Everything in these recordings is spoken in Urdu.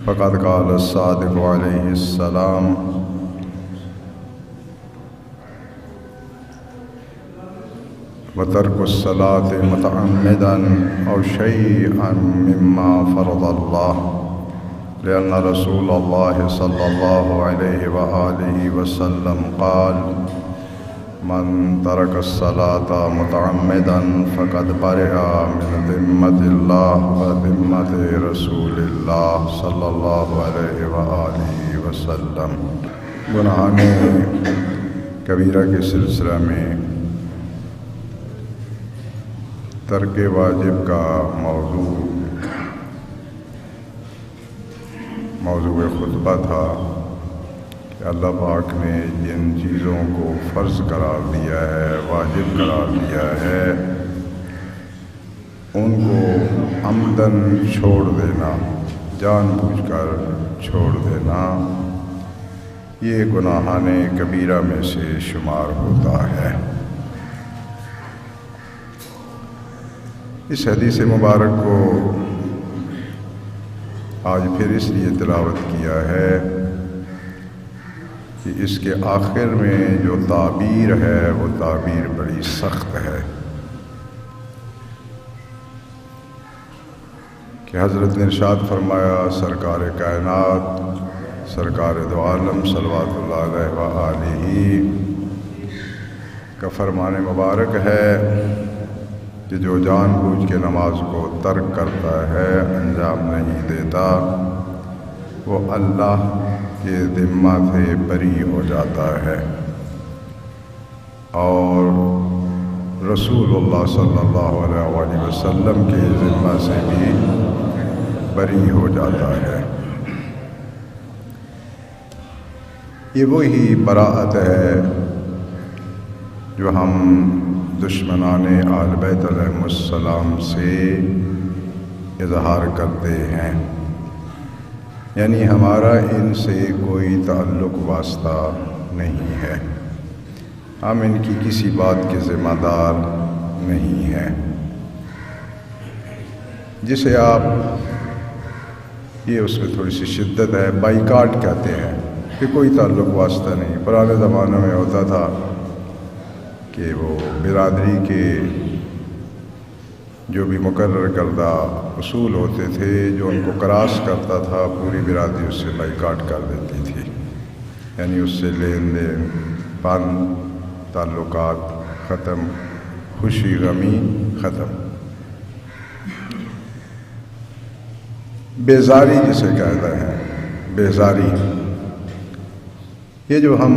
فقد قال الصادق علیہ السلام وترك الصلاة متعمدا أو شيئا مما فرض الله لأن رسول الله صلى الله عليه وآله وسلم قال من ترك الصلاة متعمدا فقد برئ من ذمة الله وذمة رسول الله صلى الله عليه وآله وسلم۔ گناہان کبیرہ کے سلسلہ میں ترک واجب کا موضوع خطبہ تھا کہ اللہ پاک نے جن چیزوں کو فرض قرار دیا ہے، واجب قرار دیا ہے، ان کو عمدن چھوڑ دینا، جان بوجھ کر چھوڑ دینا، یہ گناہان کبیرہ میں سے شمار ہوتا ہے۔ اس حدیث مبارک کو آج پھر اس لیے تلاوت کیا ہے کہ اس کے آخر میں جو تعبیر ہے وہ تعبیر بڑی سخت ہے کہ حضرت نے ارشاد فرمایا، سرکار کائنات سرکار دو عالم صلوات اللہ علیہ وآلہ کا فرمان مبارک ہے کہ جو جان بوجھ کے نماز کو ترک کرتا ہے، انجام نہیں دیتا، وہ اللہ کے ذمہ سے بری ہو جاتا ہے اور رسول اللہ صلی اللہ علیہ وآلہ وسلم کے ذمہ سے بھی بری ہو جاتا ہے۔ یہ وہی براءت ہے جو ہم دشمنان آل بیت علیہ السلام سے اظہار کرتے ہیں، یعنی ہمارا ان سے کوئی تعلق واسطہ نہیں ہے، ہم ان کی کسی بات کے ذمہ دار نہیں ہیں، جسے آپ یہ اس میں تھوڑی سی شدت ہے، بائیکاٹ کہتے ہیں کہ کوئی تعلق واسطہ نہیں۔ پرانے زمانے میں ہوتا تھا کہ وہ برادری کے جو بھی مقرر کردہ اصول ہوتے تھے، جو ان کو کراس کرتا تھا، پوری برادری اس سے بائیکاٹ کر دیتی تھی، یعنی اس سے لین دین بند، تعلقات ختم، خوشی غمی ختم۔ بیزاری جسے کہتے ہیں، بیزاری، یہ جو ہم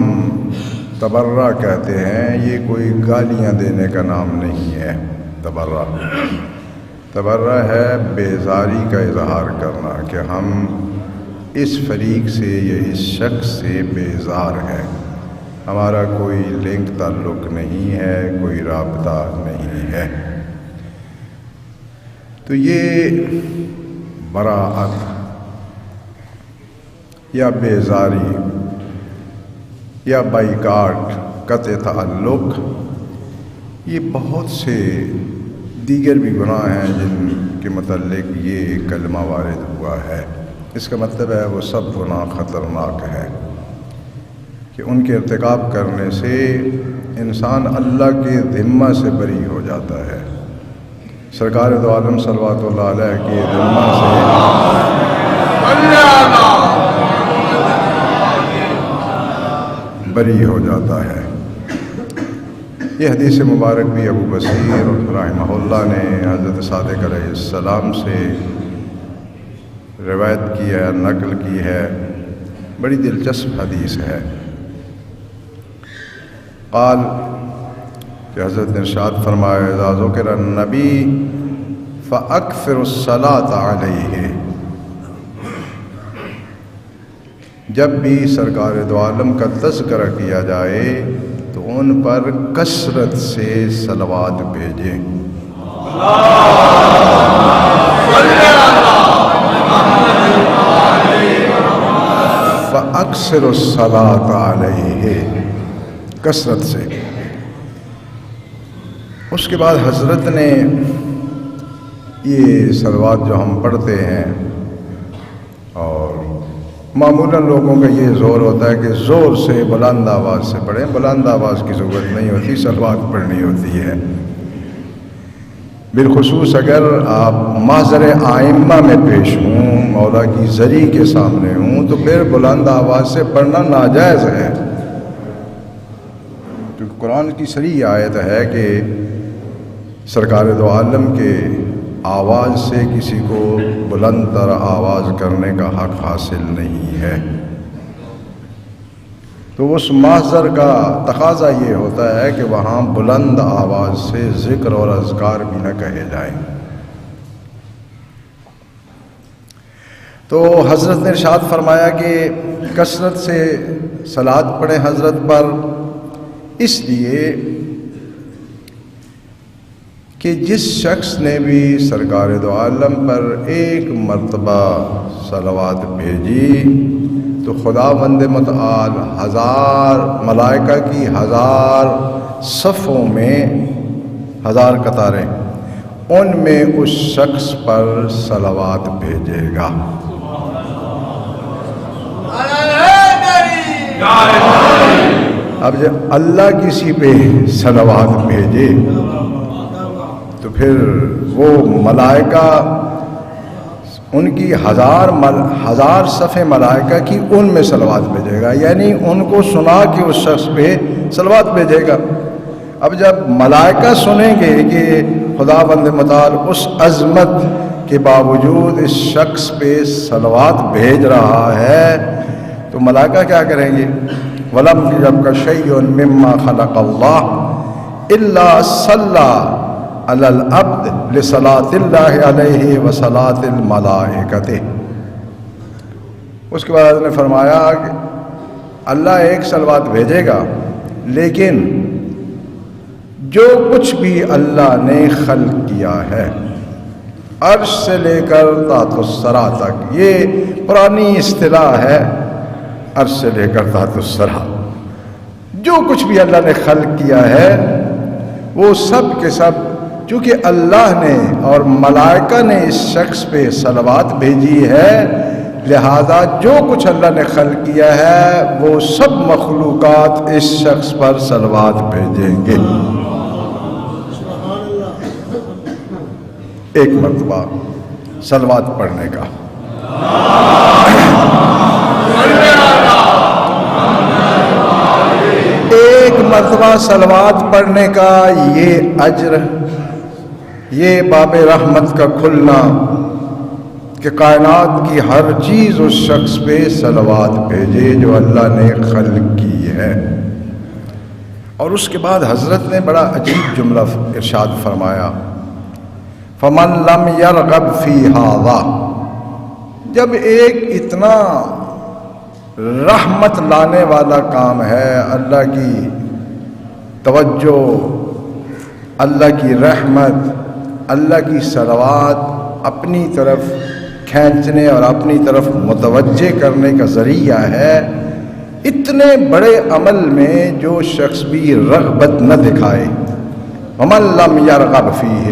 تبرہ کہتے ہیں، یہ کوئی گالیاں دینے کا نام نہیں ہے۔ تبرہ ہے بیزاری کا اظہار کرنا کہ ہم اس فریق سے یا اس شخص سے بیزار ہیں، ہمارا کوئی لنک تعلق نہیں ہے، کوئی رابطہ نہیں ہے۔ تو یہ براءت یا بیزاری یا بائیکاٹ، قطع تعلق، یہ بہت سے دیگر بھی گناہ ہیں جن کے متعلق یہ کلمہ وارد ہوا ہے۔ اس کا مطلب ہے وہ سب گناہ خطرناک ہیں کہ ان کے ارتکاب کرنے سے انسان اللہ کے ذمہ سے بری ہو جاتا ہے، سرکار دو عالم صلوات اللہ علیہ کے ذمہ سے بری ہو جاتا ہے۔ یہ حدیث مبارک بھی ابو بصیر رحمہ اللہ نے حضرت صادق علیہ السلام سے روایت کی ہے، نقل کی ہے، بڑی دلچسپ حدیث ہے۔ قال کہ حضرت نے ارشاد فرمایا، اذا ذکر النبی فاکثروا الصلاۃ علیہ، جب بھی سرکار دو عالم کا تذکرہ کیا جائے تو ان پر کثرت سے صلوات بھیجیں۔ فَأَكْثِرُوا الصَّلَاةَ عَلَيْهِ، کثرت سے۔ اس کے بعد حضرت نے یہ صلوات جو ہم پڑھتے ہیں اور معمولاً لوگوں کا یہ زور ہوتا ہے کہ زور سے بلند آواز سے پڑھیں. بلند آواز کی ضرورت نہیں ہوتی، صلوات پڑھنی ہوتی ہے. بالخصوص اگر آپ محضر آئمہ میں پیش ہوں، مولا کی زری کے سامنے ہوں، تو پھر بلند آواز سے پڑھنا ناجائز ہے. کیونکہ قرآن کی صریح آیت ہے کہ سرکار دو عالم کے آواز سے کسی کو بلند تر آواز کرنے کا حق حاصل نہیں ہے. تو اس محضر کا تقاضا یہ ہوتا ہے کہ وہاں بلند آواز سے ذکر اور اذکار بھی نہ کہے جائیں. تو حضرت نے ارشاد فرمایا کہ کثرت سے صلات پڑھیں حضرت پر، اس لیے کہ جس شخص نے بھی سرکار دو عالم پر ایک مرتبہ صلوات بھیجی تو خداوند متعال 1000 ملائکہ کی 1000 صفوں میں 1000 قطاریں، ان میں اس شخص پر صلوات بھیجے گا. اب جب اللہ کسی پہ صلوات بھیجے تو پھر وہ ملائکہ ان کی 1000 صفیں ملائکہ کی ان میں صلوات بھیجے گا، یعنی ان کو سنا کے اس شخص پہ صلوات بھیجے گا. اب جب ملائکہ سنیں گے کہ خداوند متعال اس عظمت کے باوجود اس شخص پہ صلوات بھیج رہا ہے تو ملائکہ کیا کریں گے؟ وَلَمْ يَبْقَ شَيْءٌ مِّمَّا خَلَقَ اللَّهُ إِلَّا صَلَّى عَلَى الْعَبْدِ لِصَلَاةِ اللَّهِ عَلَيْهِ وَصَلَاةِ الْمَلَائِكَةِ. اس کے بعد نے فرمایا کہ اللہ ایک صلوات بھیجے گا، لیکن جو کچھ بھی اللہ نے خلق کیا ہے عرش سے لے کر تحت الثری تک، یہ پرانی اصطلاح ہے، عرش سے لے کر تحت الثری، جو کچھ بھی اللہ نے خلق کیا ہے وہ سب کے سب چونکہ اللہ نے اور ملائکہ نے اس شخص پہ صلوات بھیجی ہے، لہذا جو کچھ اللہ نے خلق کیا ہے وہ سب مخلوقات اس شخص پر صلوات بھیجیں گے. ایک مرتبہ صلوات پڑھنے کا ایک مرتبہ صلوات پڑھنے کا یہ اجر، یہ باب رحمت کا کھلنا کہ کائنات کی ہر چیز اس شخص پہ صلوات بھیجے جو اللہ نے خلق کی ہے. اور اس کے بعد حضرت نے بڑا عجیب جملہ ارشاد فرمایا، فَمَن لَّمْ يَرْغَبْ فِي هَذَا. جب ایک اتنا رحمت لانے والا کام ہے، اللہ کی توجہ، اللہ کی رحمت، اللہ کی صلوات اپنی طرف کھینچنے اور اپنی طرف متوجہ کرنے کا ذریعہ ہے، اتنے بڑے عمل میں جو شخص بھی رغبت نہ دکھائے، وَمَن لَّمْ يَرْغَبْ فِيهِ،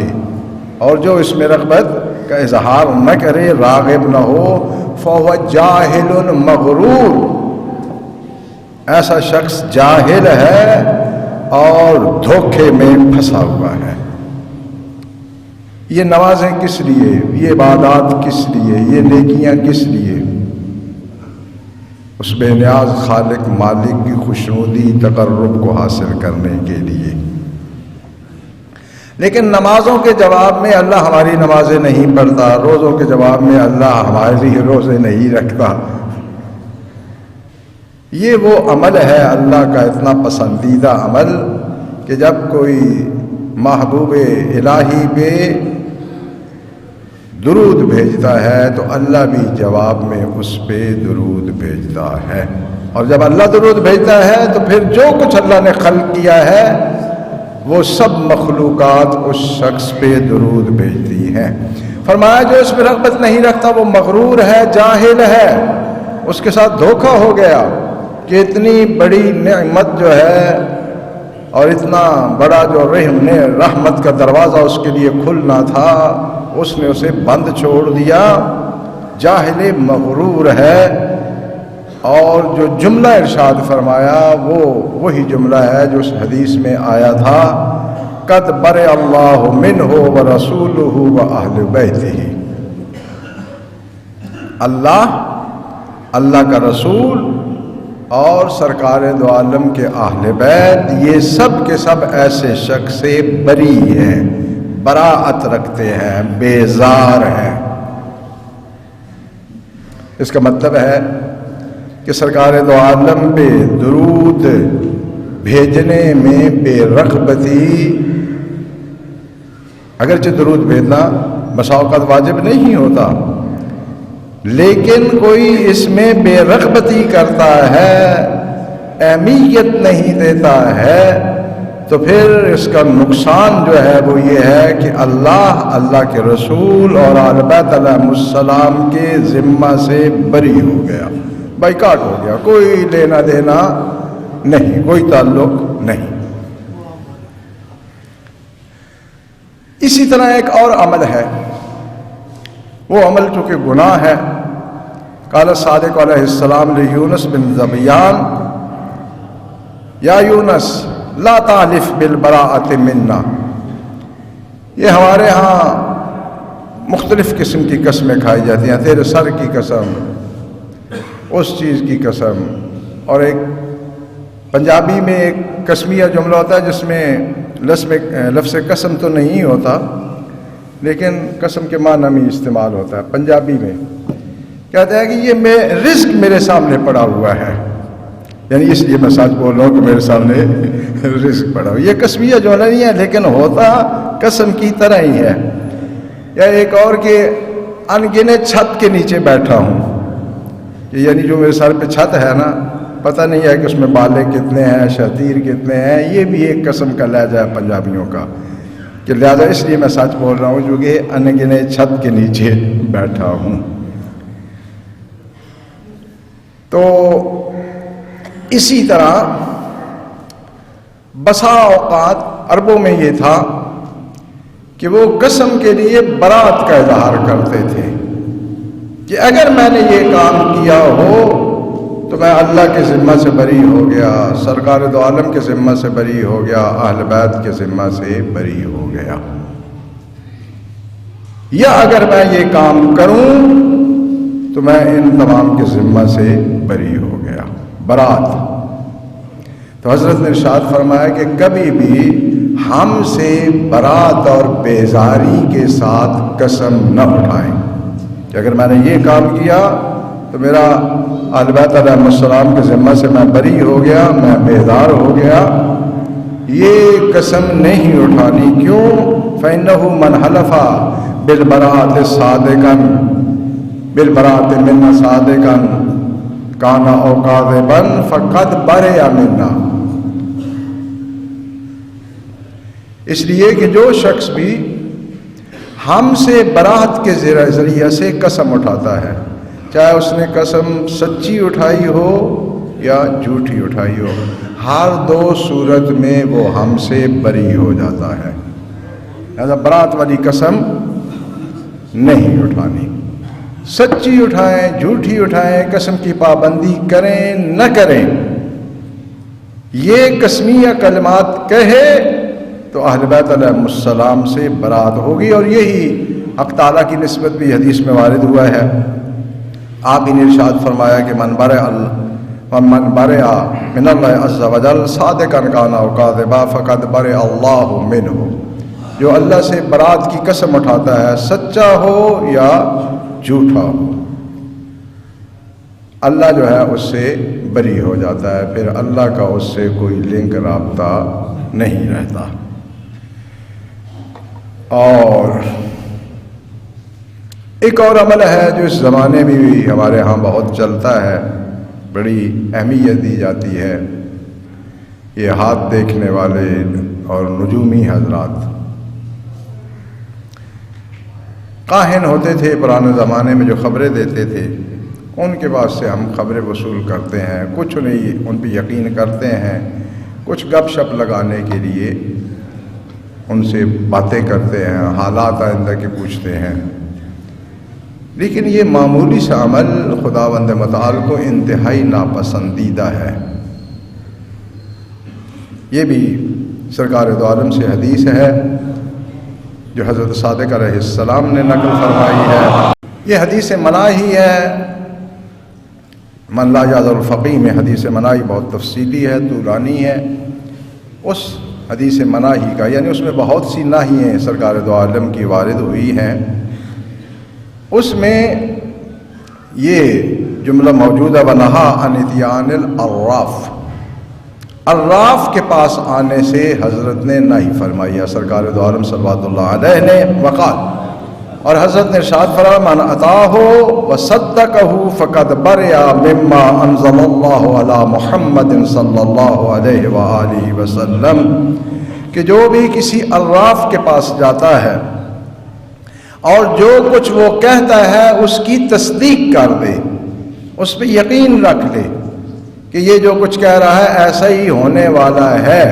اور جو اس میں رغبت کا اظہار نہ کرے، راغب نہ ہو، فَهُوَ جَاهِلٌ مَغْرُورٌ، ایسا شخص جاہل ہے اور دھوکے میں پھنسا ہوا ہے. یہ نمازیں کس لیے، یہ عبادات کس لیے، یہ نیکیاں کس لیے؟ اس بے نیاز خالق مالک کی خوشنودی تقرب کو حاصل کرنے کے لیے. لیکن نمازوں کے جواب میں اللہ ہماری نمازیں نہیں پڑھتا، روزوں کے جواب میں اللہ ہمارے لیے روزے نہیں رکھتا. یہ وہ عمل ہے اللہ کا اتنا پسندیدہ عمل کہ جب کوئی محبوب الہی پہ درود بھیجتا ہے تو اللہ بھی جواب میں اس پہ درود بھیجتا ہے. اور جب اللہ درود بھیجتا ہے تو پھر جو کچھ اللہ نے خلق کیا ہے وہ سب مخلوقات اس شخص پہ درود بھیجتی ہیں. فرمایا جو اس پہ رغبت نہیں رکھتا وہ مغرور ہے، جاہل ہے، اس کے ساتھ دھوکہ ہو گیا کہ اتنی بڑی نعمت جو ہے اور اتنا بڑا جو رحمت کا دروازہ اس کے لیے کھلنا تھا اس نے اسے بند چھوڑ دیا. جاہل مغرور ہے. اور جو جملہ ارشاد فرمایا وہ وہی جملہ ہے جو اس حدیث میں آیا تھا قد برئ اللہ منہ ورسولہ واہل بیتہ. اللہ کا رسول اور سرکار دو عالم کے اہل بیت یہ سب کے سب ایسے شخص سے بری ہیں، براءت رکھتے ہیں، بیزار ہیں. اس کا مطلب ہے کہ سرکار دو عالم پہ درود بھیجنے میں بے رغبتی، اگرچہ درود بھیجنا بسا اوقات واجب نہیں ہوتا، لیکن کوئی اس میں بے رغبتی کرتا ہے، اہمیت نہیں دیتا ہے، تو پھر اس کا نقصان جو ہے وہ یہ ہے کہ اللہ کے رسول اور آل بیت علیہ السلام کے ذمہ سے بری ہو گیا، بائیکاٹ ہو گیا، کوئی لینا دینا نہیں، کوئی تعلق نہیں. اسی طرح ایک اور عمل ہے، وہ عمل چونکہ گناہ ہے. قال صادق علیہ السلام لیونس بن ذبیان یا یونس لا تعلف بالبراءۃ منا. یہ ہمارے ہاں مختلف قسم کی قسمیں کھائی جاتی ہیں، تیرے سر کی قسم، اس چیز کی قسم. اور ایک پنجابی میں ایک قسمیہ جملہ ہوتا ہے جس میں لفظ قسم تو نہیں ہوتا لیکن قسم کے معنی میں استعمال ہوتا ہے. پنجابی میں کہتا ہے کہ یہ رزق میرے سامنے پڑا ہوا ہے، یعنی اس لیے میں سچ بول رہا ہوں کہ میرے سامنے رزق پڑا ہوا. یہ قسمیہ جملہ نہیں ہے لیکن ہوتا قسم کی طرح ہی ہے. یا ایک اور کہ انگنے چھت کے نیچے بیٹھا ہوں، کہ یعنی جو میرے سر پہ چھت ہے نا، پتہ نہیں ہے کہ اس میں بالے کتنے ہیں، شتیر کتنے ہیں. یہ بھی ایک قسم کا لہجہ ہے پنجابیوں کا، کہ لہذا اس لیے میں سچ بول رہا ہوں جو کہ انگنے چھت کے نیچے بیٹھا ہوں. تو اسی طرح بسا اوقات عربوں میں یہ تھا کہ وہ قسم کے لیے برات کا اظہار کرتے تھے کہ اگر میں نے یہ کام کیا ہو تو میں اللہ کے ذمہ سے بری ہو گیا، سرکار دو عالم کے ذمہ سے بری ہو گیا، اہل بیت کے ذمہ سے بری ہو گیا. یا اگر میں یہ کام کروں تو میں ان تمام کے ذمہ سے بری ہو گیا. برات. تو حضرت نے ارشاد فرمایا کہ کبھی بھی ہم سے برات اور بیزاری کے ساتھ قسم نہ اٹھائیں کہ اگر میں نے یہ کام کیا تو میرا اہل بیت علیہ السلام کے ذمہ سے میں بری ہو گیا، میں بیزار ہو گیا. یہ قسم نہیں اٹھانی. کیوں؟ فَإِنَّهُ مَنْ حَلَفَ بِالْبَرَاءَةِ صَادِقًا بِالْبَرَاءَةِ مِنَّا صَادِقًا کانا او کاذبا فقد برئ منا. اس لیے کہ جو شخص بھی ہم سے برات کے ذریعے سے قسم اٹھاتا ہے، چاہے اس نے قسم سچی اٹھائی ہو یا جھوٹی اٹھائی ہو، ہر دو صورت میں وہ ہم سے بری ہو جاتا ہے. لہذا برات والی قسم نہیں اٹھانی. سچی اٹھائیں، جھوٹی اٹھائیں، قسم کی پابندی کریں نہ کریں، یہ قسمیہ کلمات کہے تو اہل بیت علیہ السلام سے برات ہوگی. اور یہی حق تعالیٰ کی نسبت بھی حدیث میں وارد ہوا ہے. آپ ہی نے ارشاد فرمایا کہ من برئ من اللہ عز وجل صادقا کان او کاذبا فقد برئ اللہ منہ. جو اللہ سے برات کی قسم اٹھاتا ہے، سچا ہو یا جھوٹا ہو، اللہ جو ہے اس سے بری ہو جاتا ہے، پھر اللہ کا اس سے کوئی لنک رابطہ نہیں رہتا. اور ایک اور عمل ہے جو اس زمانے میں بھی ہمارے ہاں بہت چلتا ہے، بڑی اہمیت دی جاتی ہے. یہ ہاتھ دیکھنے والے اور نجومی حضرات کاہن ہوتے تھے پرانے زمانے میں جو خبریں دیتے تھے، ان کے پاس سے ہم خبریں وصول کرتے ہیں. کچھ نہیں ان پہ یقین کرتے ہیں، کچھ گپ شپ لگانے کے لیے ان سے باتیں کرتے ہیں، حالات آئندہ کے پوچھتے ہیں. لیکن یہ معمولی سا عمل خداوند متعال کو انتہائی ناپسندیدہ ہے۔ یہ بھی سرکار دو عالم سے حدیث ہے جو حضرت صادق علیہ السلام نے نقل فرمائی ہے۔ یہ حدیث مناہی ہے، من لا یعذر الفقیہ میں حدیث مناہی بہت تفصیلی ہے، طولانی ہے۔ اس حدیث مناہی کا یعنی اس میں بہت سی ناہییں سرکار دو عالم کی وارد ہوئی ہیں، اس میں یہ جملہ موجود ہے وَنَہَا عَنِ اتْیَانِ الْعَرَّافِ، عراف کے پاس آنے سے حضرت نے نہی فرمائی ہے سرکار دو عالم صلوات اللہ علیہ نے۔ وقال، اور حضرت نے ارشاد فرمایا من اتاہ وصدقہ فقد برئ مما انزل اللہ علی محمد صلی اللہ علیہ وآلہ وسلم، کہ جو بھی کسی عراف کے پاس جاتا ہے اور جو کچھ وہ کہتا ہے اس کی تصدیق کر دے، اس پہ یقین رکھ لے کہ یہ جو کچھ کہہ رہا ہے ایسا ہی ہونے والا ہے،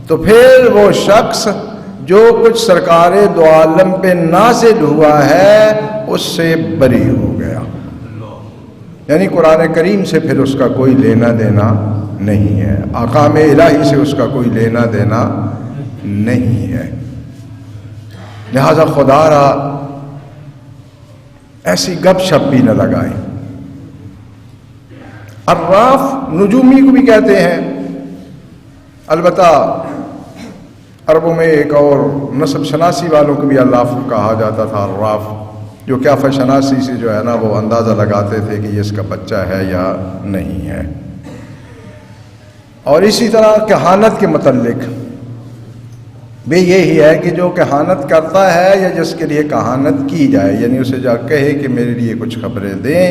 تو پھر وہ شخص جو کچھ سرکار دو عالم پہ نازل ہوا ہے اس سے بری ہو گیا، یعنی قرآن کریم سے پھر اس کا کوئی لینا دینا نہیں ہے، احکام الہی سے اس کا کوئی لینا دینا نہیں ہے۔ لہذا خدا را ایسی گپ شپ بھی نہ لگائیں۔ عراف نجومی کو بھی کہتے ہیں، البتہ عربوں میں ایک اور نسب شناسی والوں کو بھی عراف کہا جاتا تھا، عراف جو کیافہ شناسی سے جو ہے نا وہ اندازہ لگاتے تھے کہ یہ اس کا بچہ ہے یا نہیں ہے۔ اور اسی طرح کہانت کے متعلق بھی یہی ہے کہ جو کہانت کرتا ہے یا جس کے لیے کہانت کی جائے، یعنی اسے جا کہے کہ میرے لیے کچھ خبریں دیں،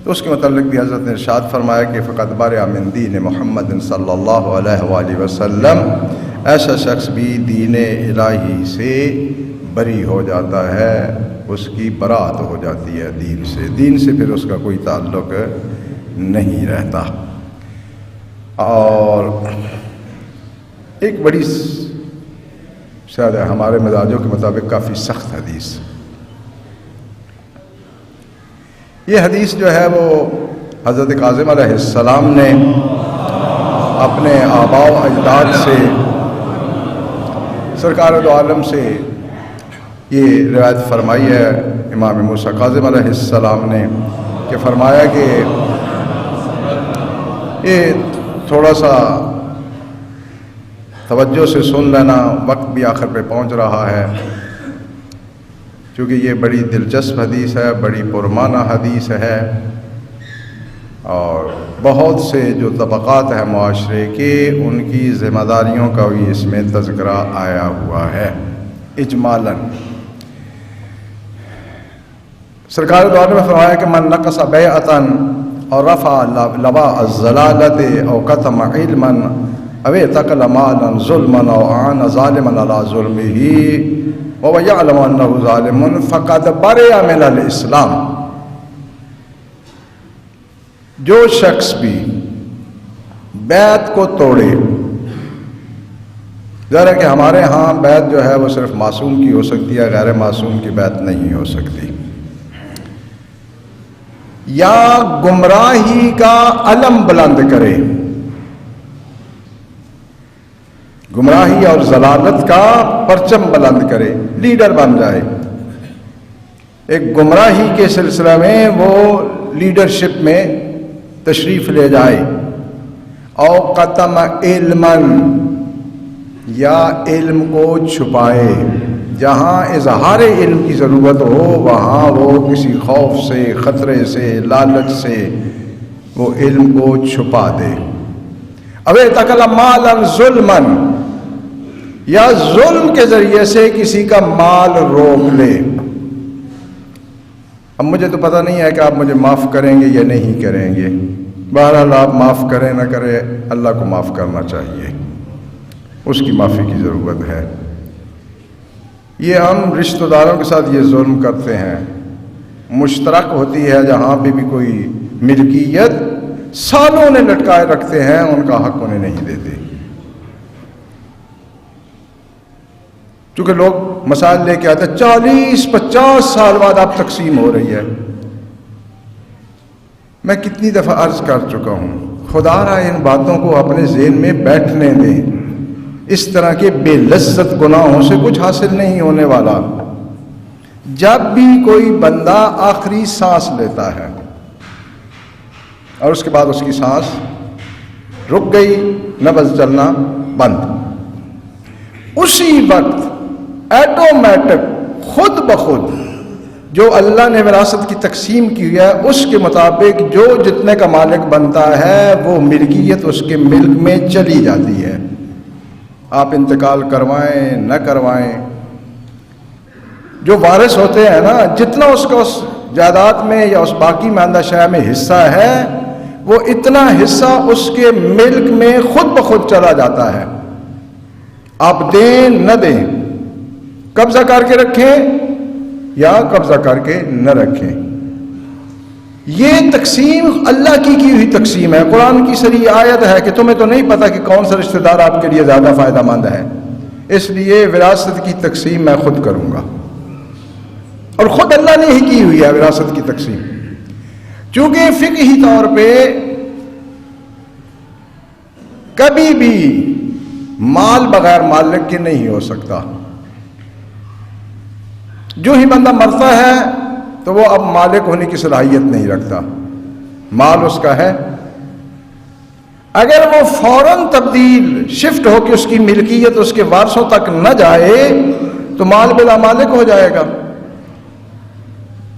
تو اس کے متعلق بھی حضرت نے ارشاد فرمایا کہ فقط برئ من دین محمد صلی اللہ علیہ وآلہ وسلم، ایسا شخص بھی دین الہی سے بری ہو جاتا ہے، اس کی برات ہو جاتی ہے دین سے پھر اس کا کوئی تعلق نہیں رہتا۔ اور ایک بڑی شاید ہمارے مزاجوں کے مطابق کافی سخت حدیث، یہ حدیث جو ہے وہ حضرت کاظم علیہ السلام نے اپنے آباء و اجداد سے سرکار دو عالم سے یہ روایت فرمائی ہے امام موسیٰ کاظم علیہ السلام نے، کہ فرمایا کہ یہ تھوڑا سا توجہ سے سن لینا، وقت بھی آخر پہ پہنچ رہا ہے، چونکہ یہ بڑی دلچسپ حدیث ہے، بڑی پرمعنی حدیث ہے، اور بہت سے جو طبقات ہیں معاشرے کے ان کی ذمہ داریوں کا بھی اس میں تذکرہ آیا ہوا ہے اجمالاً۔ سرکار دو عالم نے فرمایا کہ من نقص بیعتاً اور رفع لواء الضلالۃ او کتم علما او اعتقل مالا ظلما او اعان ظالما علی ظلمہ وَهُوَ يَعْلَمُ أَنَّهُ ظَالِمٌ فَقَدْ بَرِئَ مِنَ الْإِسْلَامِ، جو شخص بھی بیعت کو توڑے، ذرا کہ ہمارے ہاں بیعت جو ہے وہ صرف معصوم کی ہو سکتی ہے، غیر معصوم کی بیعت نہیں ہو سکتی، یا گمراہی کا علم بلند کرے، گمراہی اور ضلالت کا پرچم بلند کرے، لیڈر بن جائے، ایک گمراہی کے سلسلہ میں وہ لیڈرشپ میں تشریف لے جائے، او قتم علما، یا علم کو چھپائے، جہاں اظہار علم کی ضرورت ہو وہاں وہ کسی خوف سے، خطرے سے، لالچ سے وہ علم کو چھپا دے، او اعتقل مالا ظلما، یا ظلم کے ذریعے سے کسی کا مال روک لے۔ اب مجھے تو پتہ نہیں ہے کہ آپ مجھے معاف کریں گے یا نہیں کریں گے، بہرحال آپ معاف کریں نہ کریں اللہ کو معاف کرنا چاہیے، اس کی معافی کی ضرورت ہے۔ یہ ہم رشتہ داروں کے ساتھ یہ ظلم کرتے ہیں، مشترک ہوتی ہے جہاں پہ بھی کوئی ملکیت سالوں نے لٹکائے رکھتے ہیں، ان کا حق انہیں نہیں دیتے، چونکہ لوگ مسائل لے کے آتا ہے، 40-50 سال بعد اب تقسیم ہو رہی ہے۔ میں کتنی دفعہ عرض کر چکا ہوں، خدا را ان باتوں کو اپنے ذہن میں بیٹھنے دیں۔ اس طرح کے بے لذت گناہوں سے کچھ حاصل نہیں ہونے والا۔ جب بھی کوئی بندہ آخری سانس لیتا ہے اور اس کے بعد اس کی سانس رک گئی، نبض چلنا بند، اسی وقت ایٹومیٹک خود بخود جو اللہ نے وراثت کی تقسیم کی ہے اس کے مطابق جو جتنے کا مالک بنتا ہے وہ ملکیت اس کے ملک میں چلی جاتی ہے۔ آپ انتقال کروائیں نہ کروائیں، جو وارث ہوتے ہیں نا، جتنا اس کا اس جائیداد میں یا اس باقی ماندہ شے میں حصہ ہے وہ اتنا حصہ اس کے ملک میں خود بخود چلا جاتا ہے۔ آپ دیں نہ دیں، قبضہ کر کے رکھیں یا قبضہ کر کے نہ رکھیں، یہ تقسیم اللہ کی ہوئی تقسیم ہے۔ قرآن کی صریح آیت ہے کہ تمہیں تو نہیں پتا کہ کون سا رشتہ دار آپ کے لیے زیادہ فائدہ مند ہے، اس لیے وراثت کی تقسیم میں خود کروں گا، اور خود اللہ نے ہی کی ہوئی ہے وراثت کی تقسیم۔ چونکہ فقہی طور پہ کبھی بھی مال بغیر مالک کے نہیں ہو سکتا۔ جو ہی بندہ مرتا ہے تو وہ اب مالک ہونے کی صلاحیت نہیں رکھتا، مال اس کا ہے۔ اگر وہ فوراً تبدیل شفٹ ہو کے اس کی ملکیت اس کے وارثوں تک نہ جائے تو مال بلا مالک ہو جائے گا۔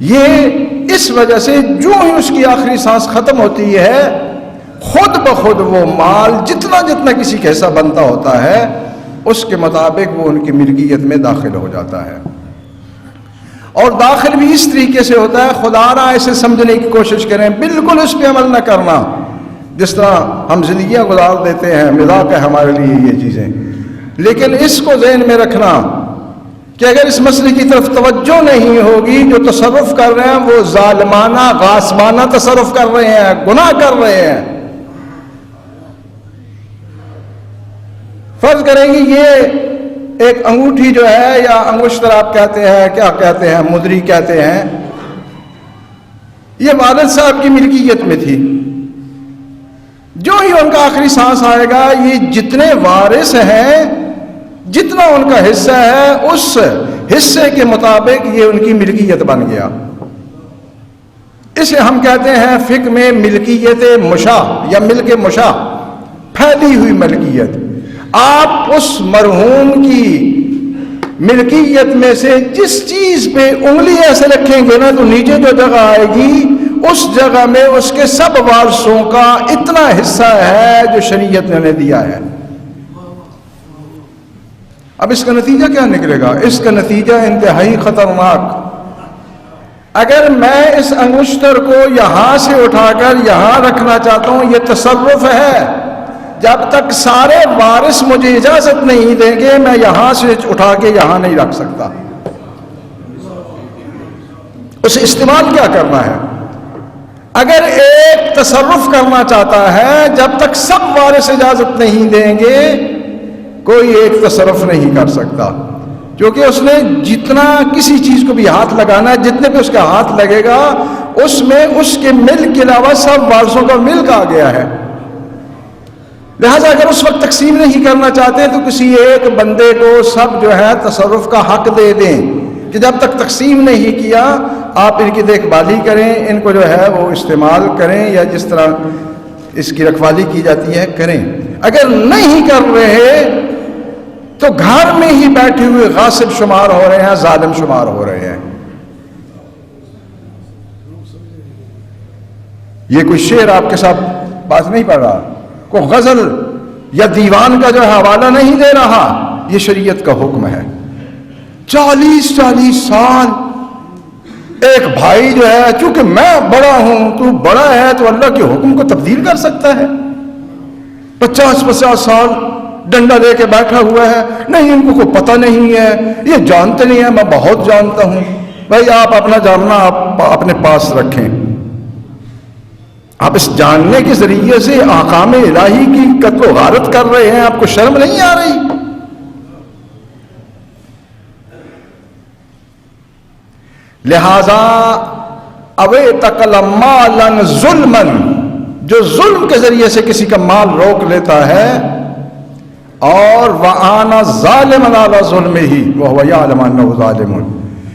یہ اس وجہ سے جو ہی اس کی آخری سانس ختم ہوتی ہے خود بخود وہ مال جتنا جتنا کسی کا حصہ بنتا ہوتا ہے اس کے مطابق وہ ان کی ملکیت میں داخل ہو جاتا ہے، اور داخل بھی اس طریقے سے ہوتا ہے، خدا را اسے سمجھنے کی کوشش کریں، بالکل اس پہ عمل نہ کرنا۔ جس طرح ہم زندگیاں گزار دیتے ہیں، مذاق ہے ہمارے لیے یہ چیزیں، لیکن اس کو ذہن میں رکھنا کہ اگر اس مسئلے کی طرف توجہ نہیں ہوگی، جو تصرف کر رہے ہیں وہ ظالمانہ غاصبانہ تصرف کر رہے ہیں، گناہ کر رہے ہیں۔ فرض کریں گے یہ ایک انگوٹھی جو ہے یا انگشتر آپ کہتے ہیں، کیا کہتے ہیں، مدری کہتے ہیں، یہ والد صاحب کی ملکیت میں تھی۔ جو ہی ان کا آخری سانس آئے گا یہ جتنے وارث ہیں جتنا ان کا حصہ ہے اس حصے کے مطابق یہ ان کی ملکیت بن گیا۔ اسے ہم کہتے ہیں فقہ میں ملکیت مشاع یا ملک مشاع، پھیلی ہوئی ملکیت۔ آپ اس مرحوم کی ملکیت میں سے جس چیز پہ انگلی ایسے رکھیں گے نا تو نیچے جو جگہ آئے گی اس جگہ میں اس کے سب وارثوں کا اتنا حصہ ہے جو شریعت نے دیا ہے۔ اب اس کا نتیجہ کیا نکلے گا؟ اس کا نتیجہ انتہائی خطرناک۔ اگر میں اس انگشتر کو یہاں سے اٹھا کر یہاں رکھنا چاہتا ہوں یہ تصرف ہے، جب تک سارے وارث مجھے اجازت نہیں دیں گے میں یہاں سے اٹھا کے یہاں نہیں رکھ سکتا۔ اسے استعمال کیا کرنا ہے؟ اگر ایک تصرف کرنا چاہتا ہے جب تک سب وارث اجازت نہیں دیں گے کوئی ایک تصرف نہیں کر سکتا، کیونکہ اس نے جتنا کسی چیز کو بھی ہاتھ لگانا ہے، جتنے پہ اس کا ہاتھ لگے گا اس میں اس کے ملک کے علاوہ سب وارثوں کا ملک آ گیا ہے۔ لہذا اگر اس وقت تقسیم نہیں کرنا چاہتے تو کسی ایک بندے کو سب جو ہے تصرف کا حق دے دیں کہ جب تک تقسیم نہیں کیا آپ ان کی دیکھ بھالی کریں، ان کو جو ہے وہ استعمال کریں یا جس طرح اس کی رکھوالی کی جاتی ہے کریں۔ اگر نہیں کر رہے تو گھر میں ہی بیٹھے ہوئے غاصب شمار ہو رہے ہیں، ظالم شمار ہو رہے ہیں۔ یہ کوئی شعر آپ کے ساتھ بات نہیں پڑ رہا، کوئی غزل یا دیوان کا جو حوالہ نہیں دے رہا، یہ شریعت کا حکم ہے۔ 40 سال ایک بھائی جو ہے، چونکہ میں بڑا ہوں تو بڑا ہے تو اللہ کے حکم کو تبدیل کر سکتا ہے۔ 50 سال ڈنڈا لے کے بیٹھا ہوا ہے، نہیں ان کو کوئی پتہ نہیں ہے، یہ جانتے نہیں ہیں، میں بہت جانتا ہوں۔ بھائی آپ اپنا جاننا آپ اپنے پاس رکھیں، آپ اس جاننے کے ذریعے سے احکام الہی کی قتل و غارت کر رہے ہیں، آپ کو شرم نہیں آ رہی؟ لہذا اوے تقل مالا ظلما، جو ظلم کے ذریعے سے کسی کا مال روک لیتا ہے، اور وَآنَ ظَالِمًا عَلَى ظُلْمِهِ وَهُوَ يَعْلَمُ أَنَّهُ ظَالِمٌ،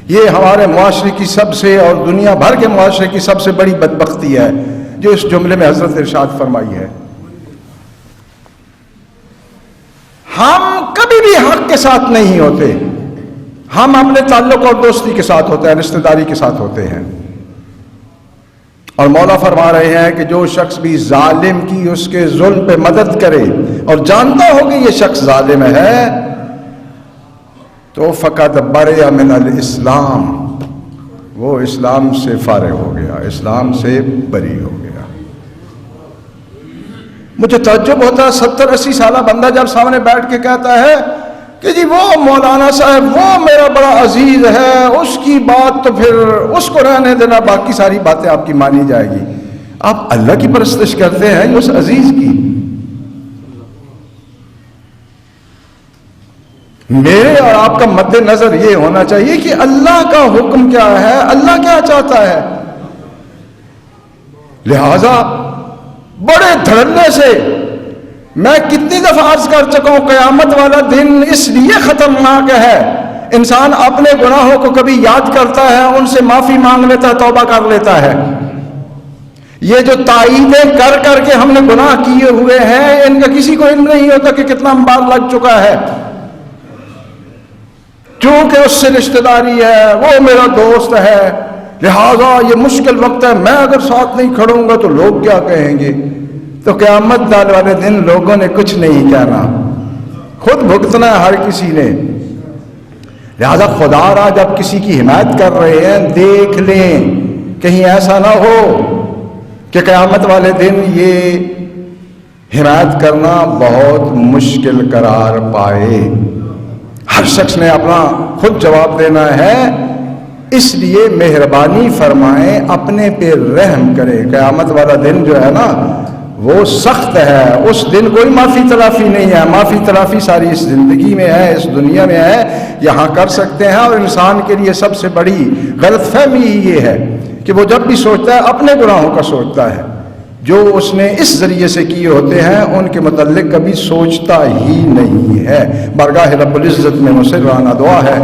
یہ ہمارے معاشرے کی سب سے اور دنیا بھر کے معاشرے کی سب سے بڑی بدبختی ہے جو اس جملے میں حضرت ارشاد فرمائی ہے۔ ہم کبھی بھی حق کے ساتھ نہیں ہوتے، ہم اپنے تعلق اور دوستی کے ساتھ ہوتے ہیں، رشتہ داری کے ساتھ ہوتے ہیں۔ اور مولا فرما رہے ہیں کہ جو شخص بھی ظالم کی اس کے ظلم پہ مدد کرے اور جانتا ہو کہ یہ شخص ظالم ہے تو فقط برئ من الاسلام، وہ اسلام سے فارغ ہو گیا، اسلام سے بری ہو گیا۔ مجھے تعجب ہوتا ہے 70-80 سالہ بندہ جب سامنے بیٹھ کے کہتا ہے کہ جی وہ مولانا صاحب وہ میرا بڑا عزیز ہے، اس کی بات تو پھر اس کو رہنے دینا، باقی ساری باتیں آپ کی مانی جائے گی۔ آپ اللہ کی پرستش کرتے ہیں یا اس عزیز کی؟ میرے اور آپ کا مد نظر یہ ہونا چاہیے کہ اللہ کا حکم کیا ہے، اللہ کیا چاہتا ہے۔ لہذا بڑے دھڑلے سے میں کتنی دفعہ عرض کر چکا ہوں، قیامت والا دن اس لیے خطرناک ہے، انسان اپنے گناہوں کو کبھی یاد کرتا ہے، ان سے معافی مانگ لیتا ہے، توبہ کر لیتا ہے۔ یہ جو تائیدیں کر کر کے ہم نے گناہ کیے ہوئے ہیں، ان کا کسی کو علم نہیں ہوتا کہ کتنا بار لگ چکا ہے، کیونکہ اس سے رشتہ داری ہے، وہ میرا دوست ہے، لہذا یہ مشکل وقت ہے، میں اگر ساتھ نہیں کھڑوں گا تو لوگ کیا کہیں گے۔ تو قیامت والے دن لوگوں نے کچھ نہیں کہنا، خود بھگتنا ہے ہر کسی نے۔ لہذا خدا را جب کسی کی حمایت کر رہے ہیں دیکھ لیں، کہیں ایسا نہ ہو کہ قیامت والے دن یہ حمایت کرنا بہت مشکل قرار پائے۔ ہر شخص نے اپنا خود جواب دینا ہے، اس لیے مہربانی فرمائیں، اپنے پہ رحم کرے۔ قیامت والا دن جو ہے نا وہ سخت ہے، اس دن کوئی معافی تلافی نہیں ہے، معافی تلافی ساری اس زندگی میں ہے، اس دنیا میں ہے، یہاں کر سکتے ہیں۔ اور انسان کے لیے سب سے بڑی غلط فہمی یہ ہے کہ وہ جب بھی سوچتا ہے اپنے گناہوں کا سوچتا ہے، جو اس نے اس ذریعے سے کیے ہوتے ہیں ان کے متعلق کبھی سوچتا ہی نہیں ہے۔ بارگاہ رب العزت میں مصرانہ دعا ہے